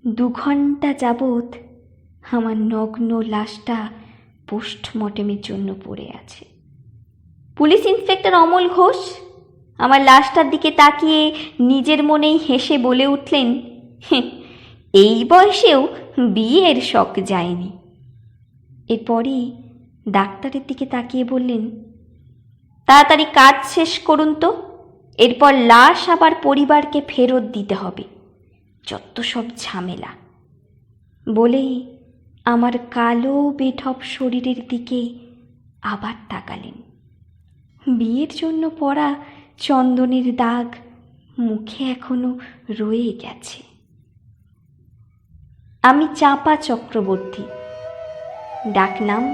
2 ঘন্টা যাবৎ আমার নগ্ন লাশটা পোস্টমর্টেমের জন্য পড়ে আছে। পুলিশ ইন্সপেক্টর অমল ঘোষ আমার লাশটার দিকে তাকিয়ে নিজের মনেই হেসে বলে উঠলেন, এই বয়সেও বিয়ের শখ যায়নি। এরপরই ডাক্তারের দিকে তাকিয়ে বললেন, তাড়াতাড়ি কাজ শেষ করুন তো, এরপর লাশ আবার পরিবারকে ফেরত দিতে হবে, যত সব ঝামেলা। বলেই আমার কালো বেঢপ শরীরের দিকে আবার তাকালেন। বিয়ের জন্য পরা চন্দনের দাগ মুখে এখনো রয়ে গেছে। আমি চাঁপা চক্রবর্তী, ডাকনাম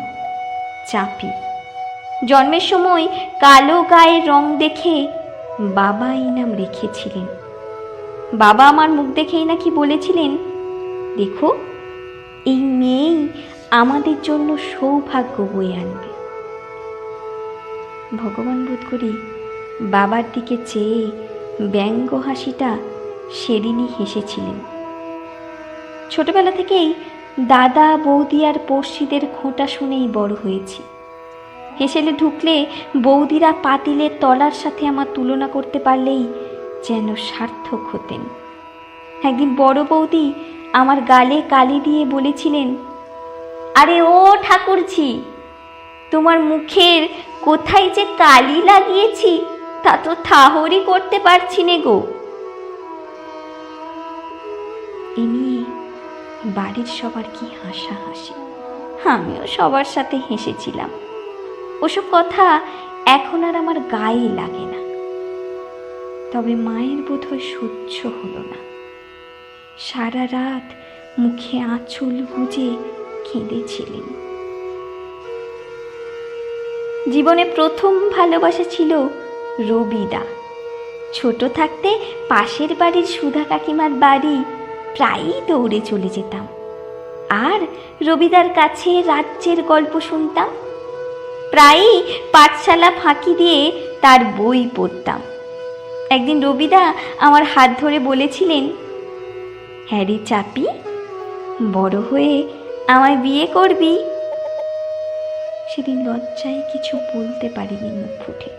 চাপি। জন্মের সময় কালো গায়ের রং দেখে বাবা এই নাম রেখেছিলেন। বাবা আমার মুখ দেখেই নাকি বলেছিলেন, দেখো এই মেয়েই আমাদের জন্য সৌভাগ্য বয়ে আনবে। ভগবান বোধ করি বাবার দিকে চেয়ে ব্যঙ্গ হাসিটা সেদিনই হেসেছিলেন। ছোটবেলা থেকেই দাদা বৌদি আর পড়শিদের খোঁটা শুনেই বড় হয়েছি। হেসেলে ঢুকলে বৌদিরা পাতিলের তলার সাথে আমার তুলনা করতে পারলেই যেন সার্থক হতেন। একদিন বড় বৌদি আমার গালে কালি দিয়ে বলেছিলেন, আরে ও ঠাকুরঝি, তোমার মুখের কোথায় যে কালি লাগিয়েছি তা তো ঠাহরই করতে পারছি নে গো। এ নিয়ে বাড়ির সবার কি হাসাহাসি, আমিও সবার সাথে হেসেছিলাম। ওসব কথা এখন আর আমার গায়ে লাগে না। তবে মায়ের বোধহয় সহ্য হলো না। সারা রাত মুখে আঁচল গুজে কেঁদেছিলেন। জীবনে প্রথম ভালোবাসা ছিল রবিদা। ছোট থাকতে পাশের বাড়ির সুধা কাকিমার বাড়ি প্রায়ই দৌড়ে চলে যেতাম, আর রবিদার কাছে রাজ্যের গল্প শুনতাম। প্রায়ই পাঠশালা ফাঁকি দিয়ে তার বই পড়তাম। একদিন রবিদা আমার হাত ধরে বলেছিলেন, হ্যাঁ রে চাপি, বড় হয়ে আমায় বিয়ে করবি। সেদিন লজ্জায় কিছু বলতে পারিনি মুখ ফুটে।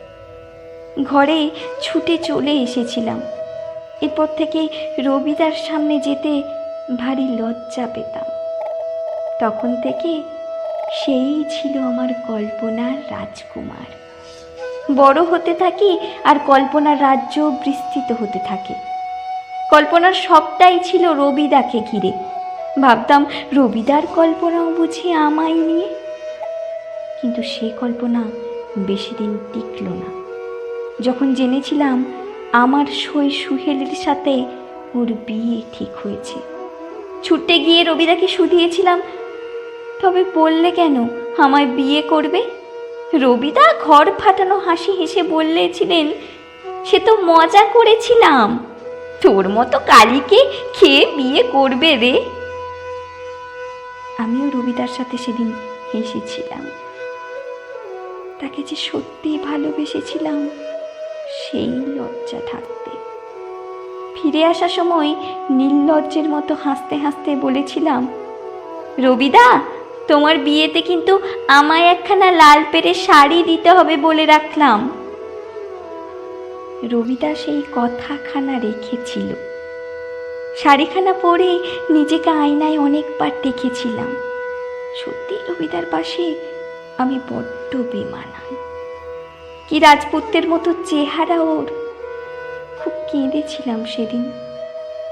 ঘরে ছুটে চলে এসেছিলাম। এরপর থেকে রবিদার সামনে যেতে ভারী লজ্জা পেতাম। তখন থেকে সেই ছিল আমার কল্পনার রাজকুমার। বড় হতে থাকি আর কল্পনার রাজ্য বিস্তৃত হতে থাকে। কল্পনার সবটাই ছিল রবিদাকে ঘিরে। ভাবতাম রবিদার কল্পনাও বুঝি আমায় নিয়ে। কিন্তু সে কল্পনা বেশি দিন টিকল না। যখন জেনেছিলাম আমার সই সুহেলের সাথে ওর বিয়ে ঠিক হয়েছে, ছুটে গিয়ে রবিদাকে শুধিয়েছিলাম, তবে বললে কেন আমায় বিয়ে করবে? রবিদা ঘর ফাটানো হাসি হেসে বললেছিলেন, সে তো মজা করেছিলাম, তোর মতো কালীকে খেয়ে বিয়ে করবে রে। আমিও রবিদার সাথে সেদিন হেসেছিলাম। তাকে যে সত্যিই ভালোবেসেছিলাম সেই লজ্জা থাকতে। ফিরে আসার সময় নির্লজ্জের মতো হাসতে হাসতে বলেছিলাম, রবিদা, তোমার বিয়েতে কিন্তু আমায় একখানা লাল পেরে শাড়ি দিতে হবে বলে রাখলাম। রবিদা সেই কথাখানা রেখেছিল। শাড়িখানা পরে নিজেকে আয়নায় অনেকবার দেখেছিলাম। সত্যি রবিদার পাশে আমি বড্ড বেমানান। কি রাজপুত্রের মতো চেহারা ওর। খুব কেঁদেছিলাম সেদিন।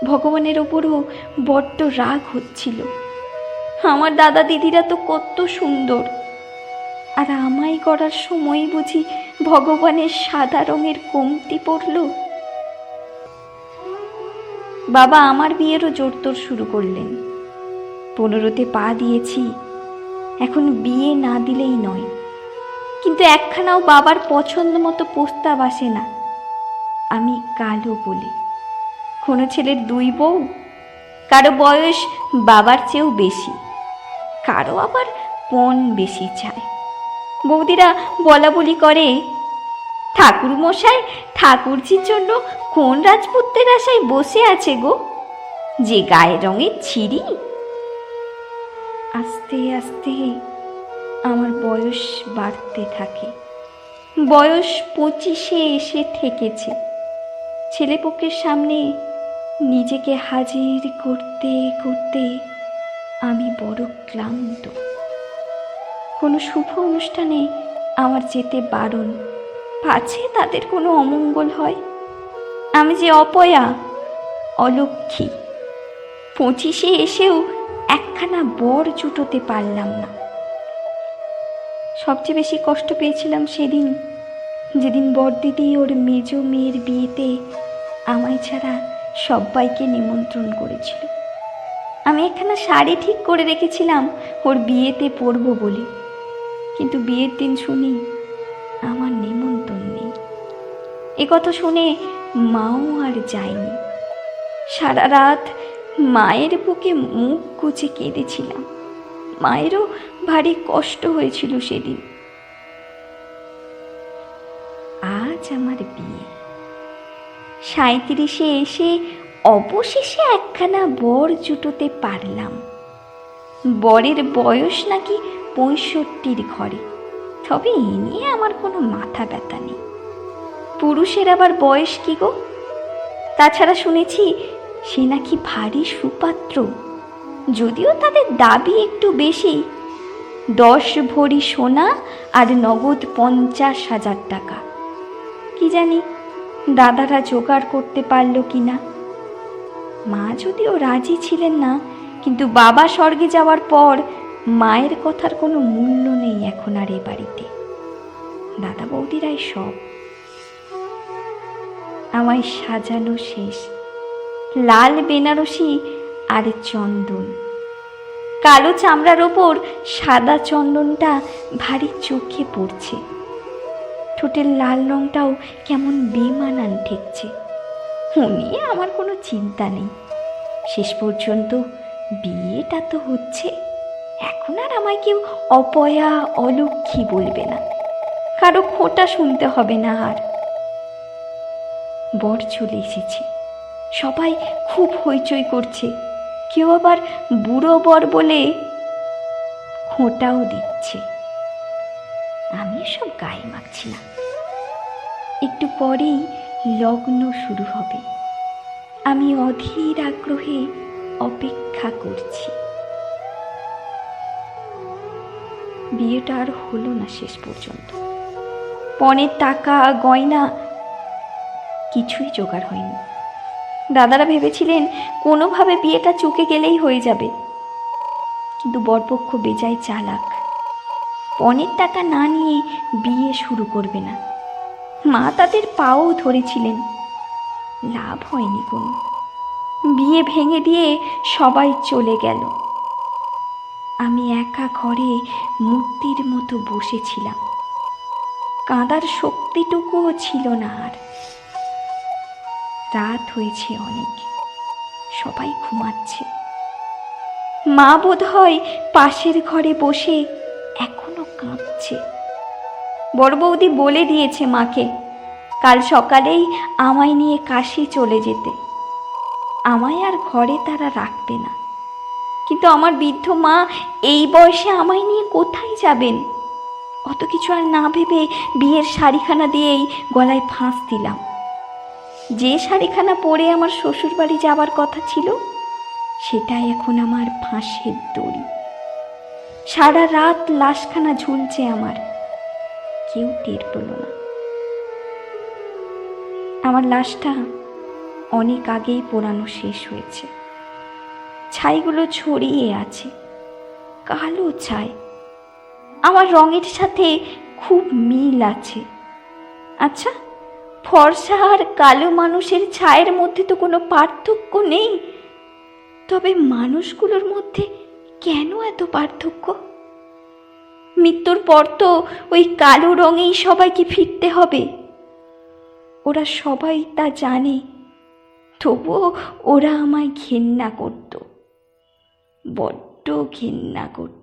ভগবানের ওপরও বড্ড রাগ হচ্ছিল। আমার দাদা দিদিরা তো কত সুন্দর, আর আমায় করার সময় বুঝি ভগবানের সাদা রঙের কমতি পড়ল। বাবা আমার বিয়েরও জোরতোর শুরু করলেন। 15তে পা দিয়েছি, এখন বিয়ে না দিলেই নয়। কিন্তু একখানাও বাবার পছন্দ মতো প্রস্তাব আসে না। আমি কালো বলে। কোনো ছেলের 2 বউ, কারো বয়স বাবার চেয়েও বেশি, কারো আবার পণ বেশি চায়। বৌদিরা বলা বলি করে, ঠাকুর মশাই ঠাকুরজির জন্য কোন রাজপুত্রের আশায় বসে আছে গো। যে গায়ের রঙের ছিরি। আস্তে আস্তে আমার বয়স বাড়তে থাকে। বয়স 25-এ এসে ঠেকেছে। ছেলেপক্ষের সামনে নিজেকে হাজির করতে করতে আমি বড় ক্লান্ত। কোনো শুভ অনুষ্ঠানে আমার যেতে বারণ, পাছে তাদের কোনো অমঙ্গল হয়। আমি যে অপয়া, অলক্ষী। 25-এ এসেও একখানা বর জুটোতে পারলাম না। সবচেয়ে বেশি কষ্ট পেয়েছিলাম সেদিন, যেদিন বড়দিদি ওর মেজ মেয়ের বিয়েতে আমায় ছাড়া সবাইকে নিমন্ত্রণ করেছিল। আমি একখানা শাড়ি ঠিক করে রেখেছিলাম ওর বিয়েতে পরবো বলে, কিন্তু বিয়ের দিন শুনি আমার নিমন্ত্রণ নেই। এ কথা শুনে মাও আর যায়নি। সারা রাত মায়ের বুকে মুখ গুজে কেঁদেছিলাম। মায়েরও ভারী কষ্ট হয়েছিল সেদিন। আজ আমার বিয়ে। 37-এ এসে অবশেষে একখানা বর জুটোতে পারলাম। বরের বয়স নাকি 65-র ঘরে, তবে এ নিয়ে আমার কোনো মাথা ব্যথা নেই। পুরুষের আবার বয়স কি গো? তাছাড়া শুনেছি সে নাকি ভারী সুপাত্র, যদিও তাদের দাবি একটু বেশি। 10 ভরি সোনা আর নগদ 50,000 টাকা। কি জানি দাদারা জোগাড় করতে পারল কিনা। মা যদিও রাজি ছিলেন না, কিন্তু বাবা স্বর্গে যাওয়ার পর মায়ের কথার কোনো মূল্য নেই এখন আর এ বাড়িতে। দাদা বৌদিরাই সব। আমায় সাজানো শেষ। লাল বেনারসি আর চন্দন, কালো চামড়ার ওপর সাদা চন্দনটা ভারী চোখে পড়ছে। ঠোঁটের লাল রংটাও কেমন বেমানান ঠেকছে। নিয়ে আমার কোনো চিন্তা নেই। শেষ পর্যন্ত বিয়েটা তো হচ্ছে। এখন আর আমায় কেউ অপয়া, অলক্ষী বলবে না। কারো খোঁটা শুনতে হবে না আর। বর চলে এসেছে। সবাই খুব হইচই করছে। কেউ আবার বুড়ো বর বলে খোঁটাও দিচ্ছে। আমি এসব গায়ে মাখছি না। একটু পরেই লগ্ন শুরু হবে। আমি অধীর আগ্রহে অপেক্ষা করছি। বিয়েটা আর হলো না শেষ পর্যন্ত। পণের টাকা, গয়না কিছুই জোগাড় হয়নি। দাদারা ভেবেছিলেন কোনোভাবে বিয়েটা চুকে গেলেই হয়ে যাবে, কিন্তু বরপক্ষ বেজায় চালাক। পণের টাকা না নিয়ে বিয়ে শুরু করবে না। মা তাদের পাও ধরেছিলেন, লাভ হয়নি কোনো। বিয়ে ভেঙে দিয়ে সবাই চলে গেল। আমি একা ঘরে মূর্তির মতো বসেছিলাম। কাঁদার শক্তিটুকুও ছিল না আর। রাত হয়েছে অনেক, সবাই ঘুমাচ্ছে। মা বোধ হয় পাশের ঘরে বসে এখনো কাঁদছে। বড় বৌদি বলে দিয়েছে মাকে কাল সকালেই আমায় নিয়ে কাশি চলে যেতে। আমায় আর ঘরে তারা রাখবে না। কিন্তু আমার বৃদ্ধ মা এই বয়সে আমায় নিয়ে কোথায় যাবেন? অত কিছু আর না ভেবে বিয়ের শাড়িখানা দিয়েই গলায় ফাঁস দিলাম। যে শাড়িখানা পরে আমার শ্বশুর বাড়ি যাবার কথা ছিল, সেটাই এখন আমার ফাঁসের দড়ি। সারা রাত লাশখানা ঝুলছে আমার, কেউ টের পেল না। আমার লাশটা অনেক আগেই পোড়ানো শেষ হয়েছে। ছাইগুলো ছড়িয়ে আছে, কালো ছাই। আমার রঙের সাথে খুব মিল আছে। আচ্ছা, ফর্সা আর কালো মানুষের ছায়ের মধ্যে তো কোনো পার্থক্য নেই, তবে মানুষগুলোর মধ্যে কেন এত পার্থক্য? মৃত্যুর পর তো ওই কালো রঙেই সবাইকে ফিরতে হবে। ওরা সবাই তা জানে, তবুও ওরা আমায় ঘেন্না করত, বড্ড ঘেন্না করত।